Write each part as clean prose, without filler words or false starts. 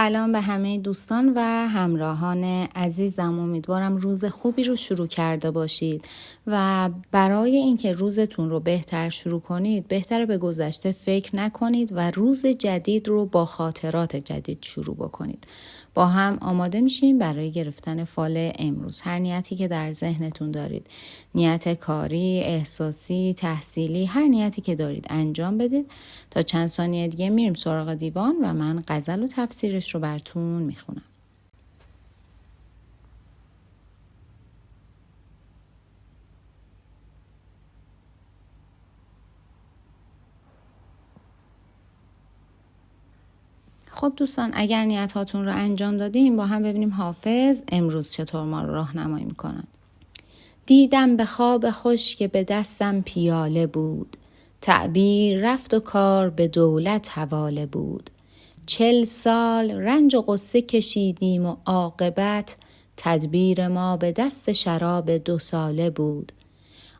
سلام به همه دوستان و همراهان عزیزم. امیدوارم روز خوبی رو شروع کرده باشید و برای اینکه روزتون رو بهتر شروع کنید بهتره به گذشته فکر نکنید و روز جدید رو با خاطرات جدید شروع بکنید. با هم آماده میشیم برای گرفتن فال امروز. هر نیتی که در ذهنتون دارید، نیت کاری، احساسی، تحصیلی، هر نیتی که دارید انجام بدید. تا چند ثانیه دیگه میریم سراغ دیوان و من غزل و تفسیرش رو براتون میخونم. خب دوستان، اگر نیت هاتون رو انجام دادیم با هم ببینیم حافظ امروز چطور ما رو راهنمایی میکنن. دیدم به خواب خوش که به دستم پیاله بود، تعبیر رفت و کار به دولت حواله بود. 40 سال رنج و غصه کشیدیم و عاقبت تدبیر ما به دست شراب 2 ساله بود.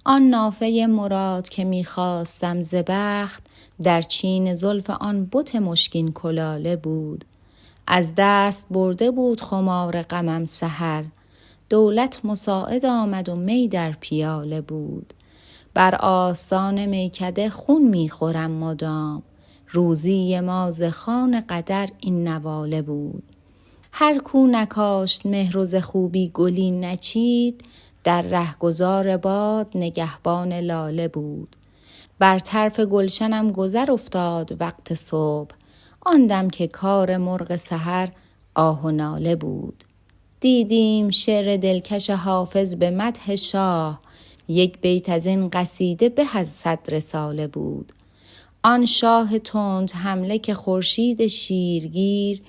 آن نافه مراد که میخواستم ز بخت، در چین زلف آن بت مشکین کلاله بود. از دست برده بود خمار غمم سحر، دولت مساعد آمد و می در پیاله بود. بر آستان میکده خون میخورم مدام، روزی ما ز خوان قدر این نواله بود. هر کو نکاشت مهر و ز خوبی گلی نچید، در رهگذار باد نگهبان لاله بود. بر طرف گلشنم گذر افتاد وقت صبح، آن دم که کار مرغ سحر آه و ناله بود. دیدیم شعر دلکش حافظ به مدح شاه، یک بیت از این قصیده به از 100 رساله بود. آن شاه تند حمله که خورشید شیرگیر،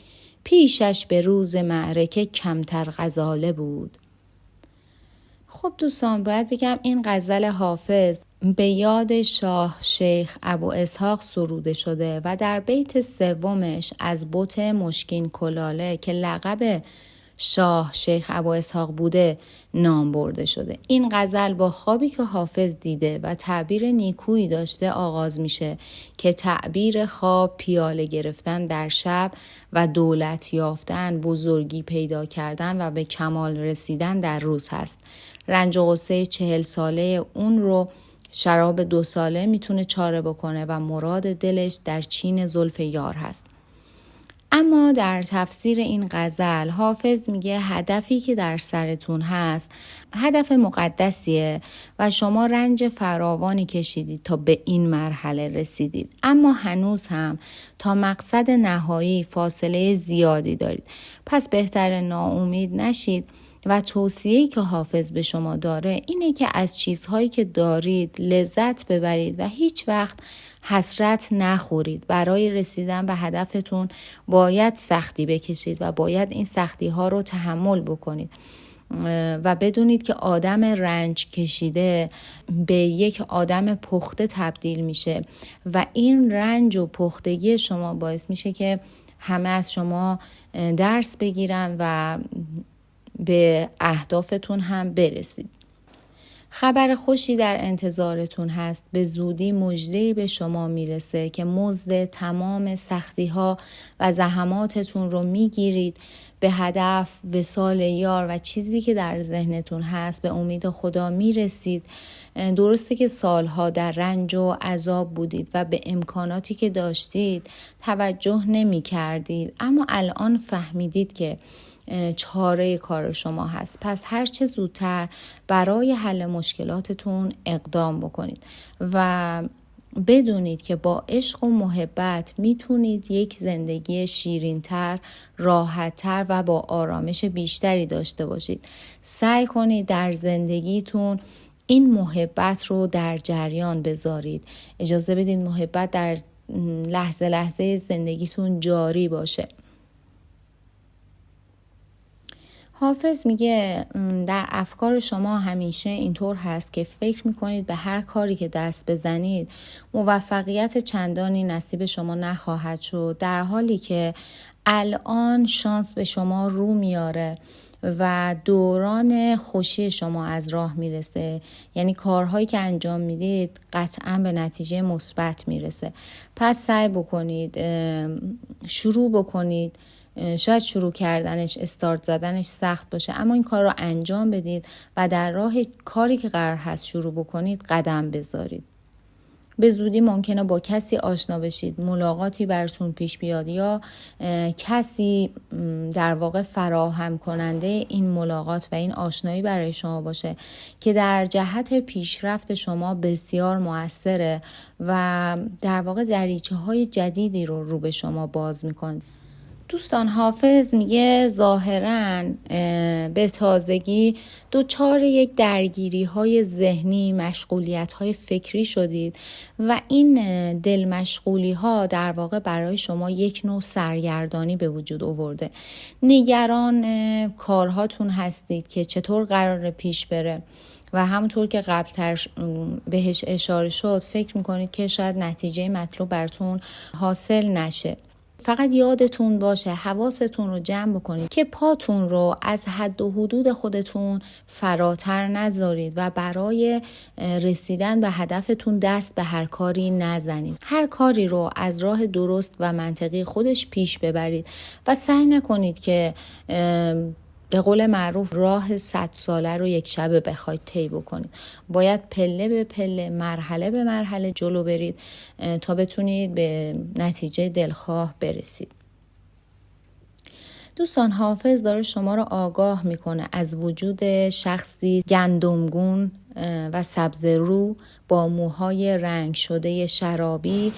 پیشش به روز معرکه کمتر غزاله بود. خب دوستان، باید بگم این غزل حافظ به یاد شاه شیخ ابو اسحاق سروده شده و در بیت سومش از بت مشکین کلاله که لقب شاه شیخ ابو اسحاق بوده نام برده شده. این غزل با خوابی که حافظ دیده و تعبیر نیکویی داشته آغاز میشه که تعبیر خواب پیاله گرفتن در شب و دولت یافتن، بزرگی پیدا کردن و به کمال رسیدن در روز هست. رنج و غصه 40 ساله اون رو شراب 2 ساله میتونه چاره بکنه و مراد دلش در چین زلف یار هست. اما در تفسیر این غزل حافظ میگه هدفی که در سرتون هست هدف مقدسیه و شما رنج فراوانی کشیدید تا به این مرحله رسیدید، اما هنوز هم تا مقصد نهایی فاصله زیادی دارید. پس بهتر ناامید نشید و توصیه‌ای که حافظ به شما داره اینه که از چیزهایی که دارید لذت ببرید و هیچ وقت حسرت نخورید. برای رسیدن به هدفتون باید سختی بکشید و باید این سختی ها رو تحمل بکنید و بدونید که آدم رنج کشیده به یک آدم پخته تبدیل میشه و این رنج و پختگی شما باعث میشه که همه از شما درس بگیرن و به اهدافتون هم برسید. خبر خوشی در انتظارتون هست. به زودی مژده‌ای به شما میرسه که مزد تمام سختی‌ها و زحماتتون رو میگیرید. به هدف، وصال یار و چیزی که در ذهنتون هست به امید خدا میرسید. درسته که سالها در رنج و عذاب بودید و به امکاناتی که داشتید توجه نمی کردید، اما الان فهمیدید که چاره کار شما هست. پس هر چه زودتر برای حل مشکلاتتون اقدام بکنید و بدونید که با عشق و محبت میتونید یک زندگی شیرین‌تر، راحت‌تر و با آرامش بیشتری داشته باشید. سعی کنید در زندگیتون این محبت رو در جریان بذارید. اجازه بدید محبت در لحظه لحظه زندگیتون جاری باشه. حافظ میگه در افکار شما همیشه اینطور هست که فکر میکنید به هر کاری که دست بزنید موفقیت چندانی نصیب شما نخواهد شد، در حالی که الان شانس به شما رو میاره و دوران خوشی شما از راه میرسه. یعنی کارهایی که انجام میدید قطعا به نتیجه مثبت میرسه. پس سعی بکنید، شروع بکنید شاید شروع کردنش، استارت زدنش سخت باشه، اما این کار رو انجام بدید و در راه کاری که قرار هست شروع بکنید قدم بذارید. به زودی ممکنه با کسی آشنا بشید، ملاقاتی براتون پیش بیاد یا کسی در واقع فراهم کننده این ملاقات و این آشنایی برای شما باشه که در جهت پیشرفت شما بسیار مؤثره و در واقع دریچه‌های جدیدی رو به شما باز میکنه. دوستان، حافظ میگه ظاهراً به تازگی دچار یک درگیری های ذهنی، مشغولیت های فکری شدید و این دل مشغولی ها در واقع برای شما یک نوع سرگردانی به وجود آورده. نگران کارهاتون هستید که چطور قراره پیش بره و همونطور که قبلتر بهش اشاره شد فکر میکنید که شاید نتیجه مطلوب براتون حاصل نشه. فقط یادتون باشه، حواستون رو جمع بکنید که پاتون رو از حد و حدود خودتون فراتر نذارید و برای رسیدن به هدفتون دست به هر کاری نزنید. هر کاری رو از راه درست و منطقی خودش پیش ببرید و سعی نکنید که به قول معروف راه 100 ساله رو یک شبه بخواید طی بکنید. باید پله به پله، مرحله به مرحله جلو برید تا بتونید به نتیجه دلخواه برسید. دوستان، حافظ داره شما رو آگاه میکنه از وجود شخصی گندمگون و سبز رو با موهای رنگ شده شرابی،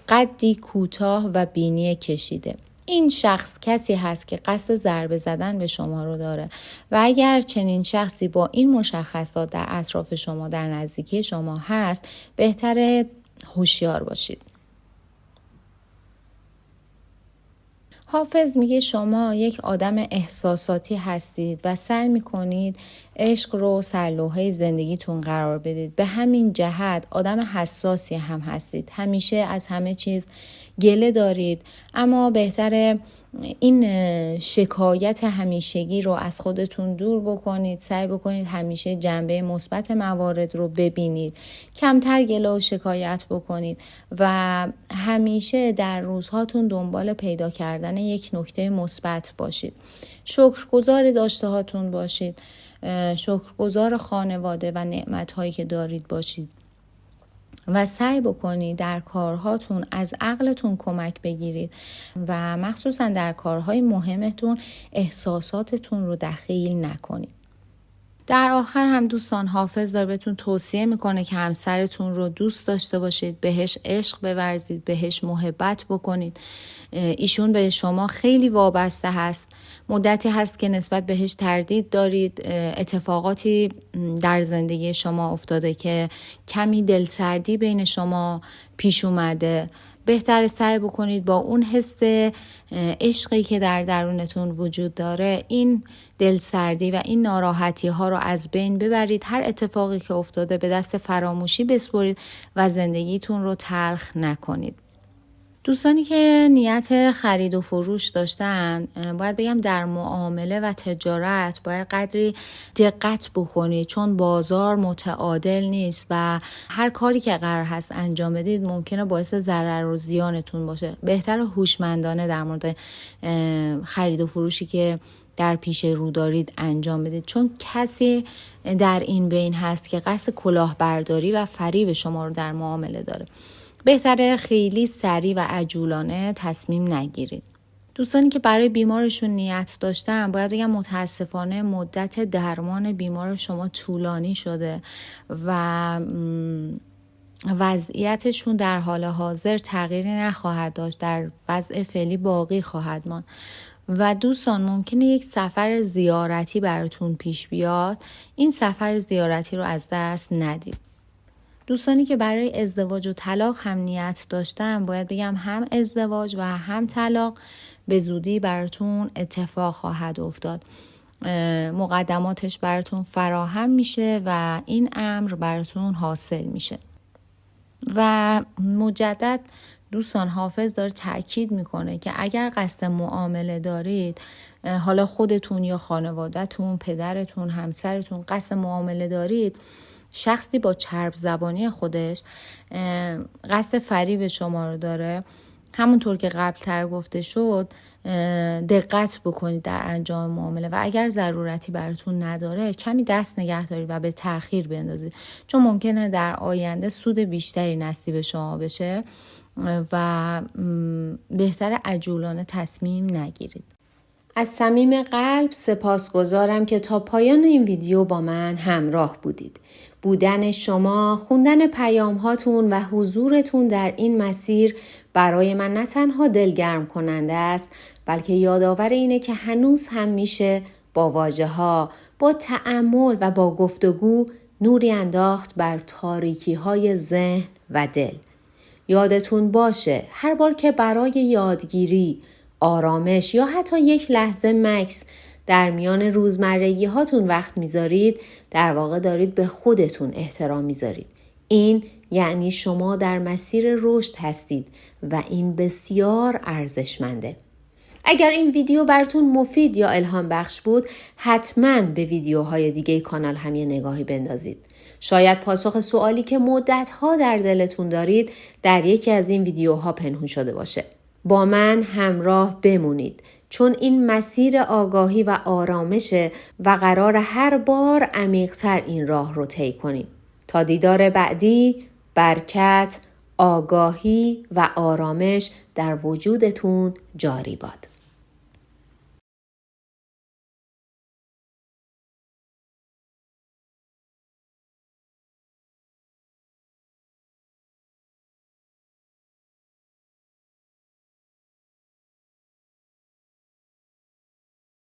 قدی کوتاه و بینی کشیده. این شخص کسی هست که قصد ضربه زدن به شما رو داره و اگر چنین شخصی با این مشخصات در اطراف شما، در نزدیکی شما هست، بهتره هوشیار باشید. حافظ میگه شما یک آدم احساساتی هستید و سعی میکنید عشق رو سرلوحه زندگیتون قرار بدید. به همین جهت آدم حساسی هم هستید. همیشه از همه چیز گله دارید، اما بهتره این شکایت همیشگی رو از خودتون دور بکنید. سعی بکنید همیشه جنبه مثبت موارد رو ببینید، کمتر گله و شکایت بکنید و همیشه در روزهاتون دنبال پیدا کردن یک نکته مثبت باشید. شکرگزار داشته هاتون باشید، شکرگزار خانواده و نعمت‌هایی که دارید باشید و سعی بکنید در کارهاتون از عقلتون کمک بگیرید و مخصوصا در کارهای مهمتون احساساتتون رو دخیل نکنید. در آخر هم دوستان، حافظ داره بهتون توصیه میکنه که همسرتون رو دوست داشته باشید، بهش عشق بورزید، بهش محبت بکنید. ایشون به شما خیلی وابسته هست. مدتی هست که نسبت بهش تردید دارید. اتفاقاتی در زندگی شما افتاده که کمی دلسردی بین شما پیش اومده. بهتر سعی بکنید با اون حس عشقی که در درونتون وجود داره این دلسردی و این ناراحتی ها رو از بین ببرید. هر اتفاقی که افتاده به دست فراموشی بسپرید و زندگیتون رو تلخ نکنید. دوستانی که نیت خرید و فروش داشتن، باید بگم در معامله و تجارت باید قدری دقت بکنید، چون بازار متعادل نیست و هر کاری که قرار هست انجام بدید ممکنه باعث ضرر و زیانتون باشه. بهتر هوشمندانه در مورد خرید و فروشی که در پیش رو دارید انجام بدید، چون کسی در این بین هست که قصد کلاهبرداری و فریب شما رو در معامله داره. بهتره خیلی سریع و عجولانه تصمیم نگیرید. دوستانی که برای بیمارشون نیت داشتن، باید بگم متاسفانه مدت درمان بیمار شما طولانی شده و وضعیتشون در حال حاضر تغییری نخواهد داشت، در وضع فعلی باقی خواهد ماند و دوستان ممکنه یک سفر زیارتی براتون پیش بیاد. این سفر زیارتی رو از دست ندید. دوستانی که برای ازدواج و طلاق هم نیت داشتن، باید بگم هم ازدواج و هم طلاق به زودی براتون اتفاق خواهد افتاد. مقدماتش براتون فراهم میشه و این امر براتون حاصل میشه. و مجدد دوستان، حافظ داره تأکید میکنه که اگر قصد معامله دارید، حالا خودتون یا خانواده‌تون، پدرتون، همسرتون قصد معامله دارید، شخصی با چرب زبانی خودش قصد فریب شما رو داره همونطور که قبلتر گفته شد دقت بکنید در انجام معامله و اگر ضرورتی براتون نداره کمی دست نگه دارید و به تأخیر بندازید، چون ممکنه در آینده سود بیشتری نصیب شما بشه و بهتر عجولانه تصمیم نگیرید. از صمیم قلب سپاسگزارم که تا پایان این ویدیو با من همراه بودید. بودن شما، خوندن پیام هاتون و حضورتون در این مسیر برای من نه تنها دلگرم کننده است، بلکه یادآور اینه که هنوز هم میشه با واژه ها، با تأمل و با گفتگو نوری انداخت بر تاریکی های ذهن و دل. یادتون باشه هر بار که برای یادگیری، آرامش یا حتی یک لحظه مکث در میان روزمرگی هاتون وقت میذارید، در واقع دارید به خودتون احترام میذارید. این یعنی شما در مسیر رشد هستید و این بسیار ارزشمنده. اگر این ویدیو براتون مفید یا الهام بخش بود، حتما به ویدیوهای دیگه کانال هم یه نگاهی بندازید. شاید پاسخ سوالی که مدت‌ها در دلتون دارید در یکی از این ویدیوها پنهون شده باشه. با من همراه بمونید، چون این مسیر آگاهی و آرامشه و قرار هر بار عمیق‌تر این راه رو طی کنیم. تا دیدار بعدی، برکت، آگاهی و آرامش در وجودتون جاری باد.